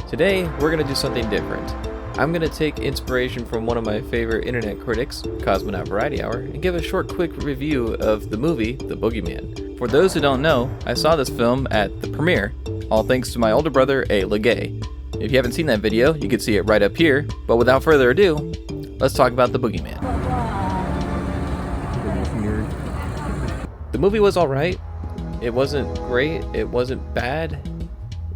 Today, we're going to do something different. I'm going to take inspiration from one of my favorite internet critics, Cosmonaut Variety Hour, and give a short quick review of the movie, The Boogeyman. For those who don't know, I saw this film at the premiere, all thanks to my older brother, A. Legay. If you haven't seen that video, you can see it right up here, but without further ado, let's talk about The Boogeyman. The movie was alright. It wasn't great, it wasn't bad,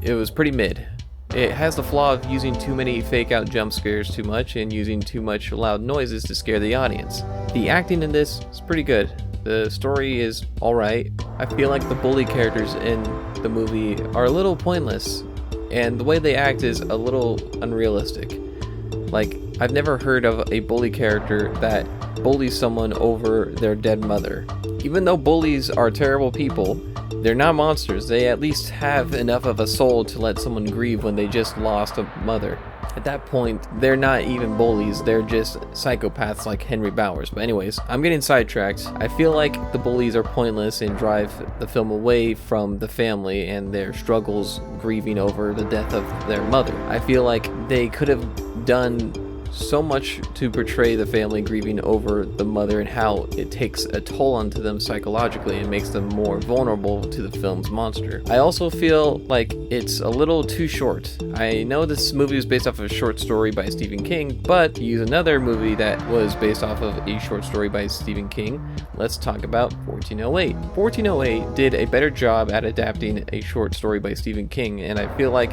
it was pretty mid. It has the flaw of using too many fake out jump scares too much and using too much loud noises to scare the audience. The acting in this is pretty good. The story is alright. I feel like the bully characters in the movie are a little pointless, and the way they act is a little unrealistic. Like, I've never heard of a bully character that bullies someone over their dead mother. Even though bullies are terrible people, they're not monsters. They at least have enough of a soul to let someone grieve when they just lost a mother. At that point, they're not even bullies, they're just psychopaths like Henry Bowers. But anyways, I'm getting sidetracked. I feel like the bullies are pointless and drive the film away from the family and their struggles grieving over the death of their mother. I feel like they could have done so much to portray the family grieving over the mother and how it takes a toll onto them psychologically and makes them more vulnerable to the film's monster. I also feel like it's a little too short. I know this movie was based off of a short story by Stephen King, but to use another movie that was based off of a short story by Stephen King, let's talk about 1408. 1408 did a better job at adapting a short story by Stephen King, and I feel like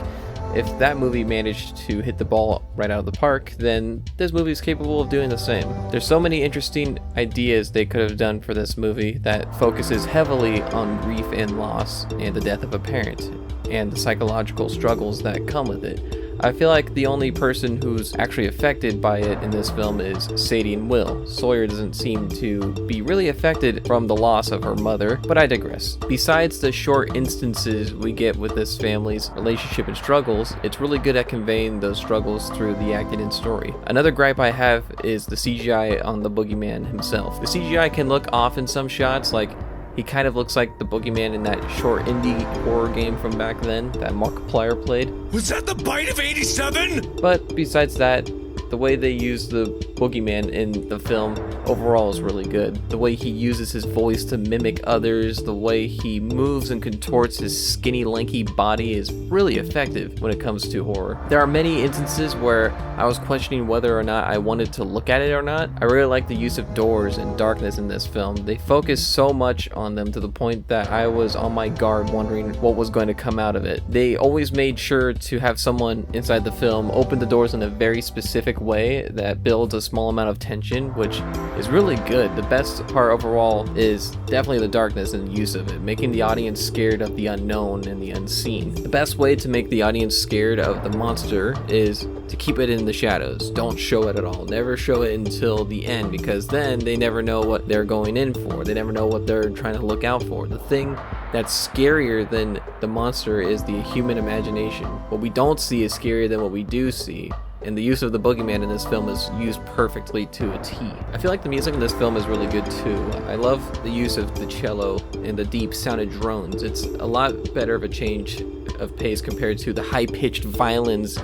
if that movie managed to hit the ball right out of the park, then this movie is capable of doing the same. There's so many interesting ideas they could have done for this movie that focuses heavily on grief and loss and the death of a parent and the psychological struggles that come with it. I feel like the only person who's actually affected by it in this film is Sadie and Will. Sawyer doesn't seem to be really affected from the loss of her mother, but I digress. Besides the short instances we get with this family's relationship and struggles, it's really good at conveying those struggles through the acting and story. Another gripe I have is the CGI on the boogeyman himself. The CGI can look off in some shots, like he kind of looks like the boogeyman in that short indie horror game from back then that Markiplier played. Was that the bite of 87? But besides that, the way they use the boogeyman in the film overall is really good. The way he uses his voice to mimic others, the way he moves and contorts his skinny, lanky body is really effective when it comes to horror. There are many instances where I was questioning whether or not I wanted to look at it or not. I really like the use of doors and darkness in this film. They focus so much on them to the point that I was on my guard wondering what was going to come out of it. They always made sure to have someone inside the film open the doors in a very specific way that builds a small amount of tension, which is really good. The best part overall is definitely the darkness and the use of it, making the audience scared of the unknown and the unseen. The best way to make the audience scared of the monster is to keep it in the shadows. Don't show it at all. Never show it until the end, because then they never know what they're going in for. They never know what they're trying to look out for. The thing that's scarier than the monster is the human imagination. What we don't see is scarier than what we do see. And the use of the boogeyman in this film is used perfectly to a T. I feel like the music in this film is really good too. I love the use of the cello and the deep sounded drones. It's a lot better of a change of pace compared to the high-pitched violins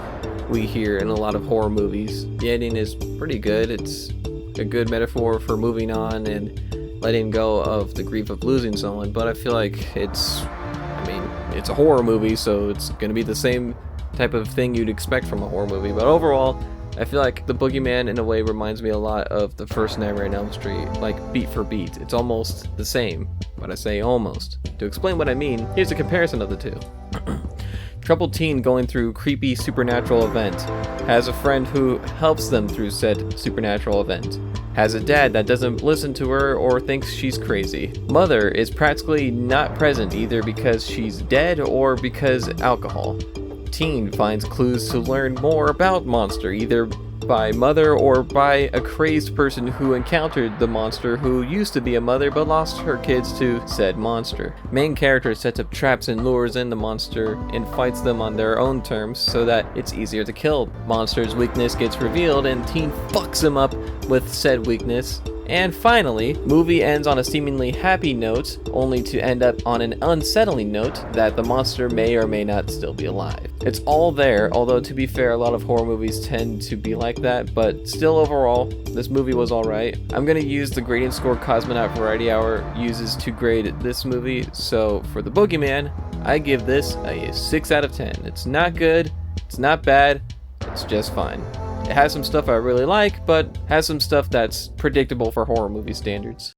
we hear in a lot of horror movies. The ending is pretty good. It's a good metaphor for moving on and letting go of the grief of losing someone, but I feel like it's a horror movie, so it's gonna be the same type of thing you'd expect from a horror movie. But overall, I feel like the boogeyman in a way reminds me a lot of the first Nightmare on Elm Street, like beat for beat. It's almost the same, but I say almost. To explain what I mean, here's a comparison of the two. Troubled teen going through creepy supernatural event, has a friend who helps them through said supernatural event, has a dad that doesn't listen to her or thinks she's crazy. Mother is practically not present either because she's dead or because alcohol. Teen finds clues to learn more about monster, either by mother or by a crazed person who encountered the monster who used to be a mother but lost her kids to said monster. Main character sets up traps and lures in the monster and fights them on their own terms so that it's easier to kill. Monster's weakness gets revealed and Teen fucks him up with said weakness And finally, movie ends on a seemingly happy note, only to end up on an unsettling note that the monster may or may not still be alive. It's all there, although to be fair, a lot of horror movies tend to be like that, but still overall, this movie was alright. I'm gonna use the grading score Cosmonaut Variety Hour uses to grade this movie, so for The Boogeyman, I give this a 6 out of 10. It's not good, it's not bad, it's just fine. It has some stuff I really like, but has some stuff that's predictable for horror movie standards.